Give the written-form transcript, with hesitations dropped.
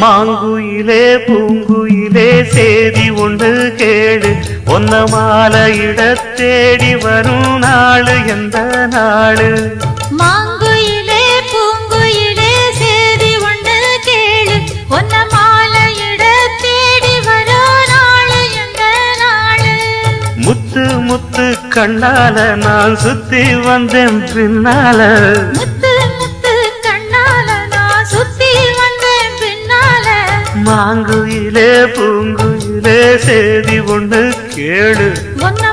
மாங்குயிலே பூங்குயிலே சேதி ஒன்று கேடு ஒன்ன மாலையிட தேடி வரும் நாளு எந்த நாளு மாங்குயிலே பூங்குயிலே சேதி ஒன்று கேளு ஒன்ன மாலையிட தேடி வரும் நாளு எந்த நாளு முத்து முத்து கண்ணால நான் சுத்தி வந்தேன் பின்னால முத்து முத்து கண்ணால நான் சுத்தி வந்தேன் பின்னால மாங்குயிலே பூங்குயிலே சேதி ஒன்று கேளு ஒன்ன